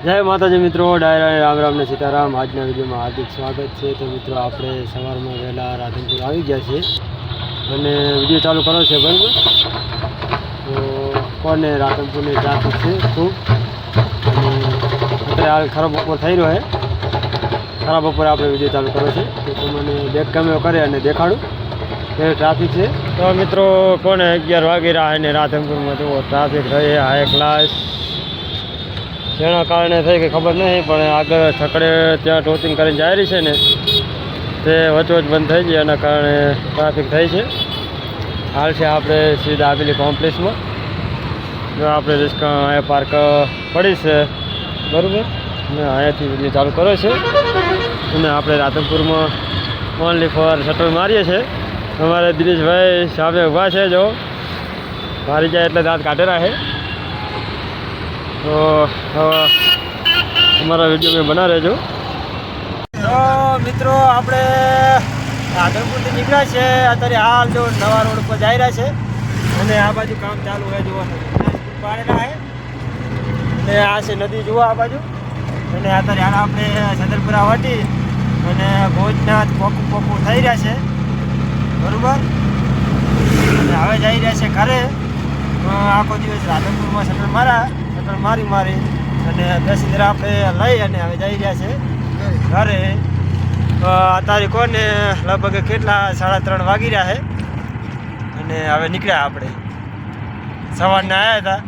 જય માતાજી મિત્રો, ડાયરા રામ રામ ને સીતારામ। આજના વિડીયોમાં હાર્દિક સ્વાગત છે। તો મિત્રો આપણે સવારમાં વહેલા રાધનપુર આવી ગયા છે અને વિડીયો ચાલુ કરો છે, બરાબર। તો કોને રાધનપુરની ટ્રાફિક છે ખૂબ, અને અત્યારે હાલ ખરાબ બપોર થઈ રહ્યો છે। ખરાબ બપોરે આપણે વિડીયો ચાલુ કરો છે તો તમને બેક કેમેરો કરે અને દેખાડું કે ટ્રાફિક છે। તો મિત્રો કોને 11 વાગી રહ્યા અને રાધનપુરમાં જુઓ ટ્રાફિક રહે હાઈ ક્લાસ, જેના કારણે થઈ કે ખબર નહીં, પણ આગળ છકડે ત્યાં ટોચિંગ કરીને જાય રહી છે ને, તે વચોવચ બંધ થઈ જાય, એના કારણે ટ્રાફિક થઈ છે। હાલ છે આપણે સીધા આવેલી કોમ્પ્લેક્સમાં, જો આપણે રિસ્કા અહીંયા પાર્ક પડી છે, બરાબર ને અહીંયાથી વિડીયો ચાલુ કરો છે અને આપણે રાધનપુરમાં ઓનલી ફોર શટલ મારીએ છીએ। અમારે દિનેશભાઈ સામે ઊભા છે, જો મારી જાય એટલે દાંત કાઢેલા છે। તો અમારા વિડીયો મેં બના રહેજો। તો મિત્રો આપણે રાધનપુરથી નીકળ્યા છે, અત્યારે હાલ જો નવા રોડ ઉપર જઈ રહ્યા છે અને આ બાજુ કામ ચાલુ હોય, જુઓ પાડેલા છે અને આ છે નદી, જુઓ આ બાજુ। અને અત્યારે હાલ આપણે છતરપુરા વટી અને ભોજનાથ પોકું થઈ રહ્યા છે, બરાબર। અને હવે જઈ રહ્યા છે ઘરે। આખો દિવસ રાધનપુરમાં શટર મારી અને પેસેન્જર આપણે લઈ અને હવે જઈ રહ્યા છે ઘરે। અત્યારે કોને લગભગ કેટલા 3:30 વાગી રહ્યા છે અને હવે નીકળ્યા આપણે। સવારના આવ્યા હતા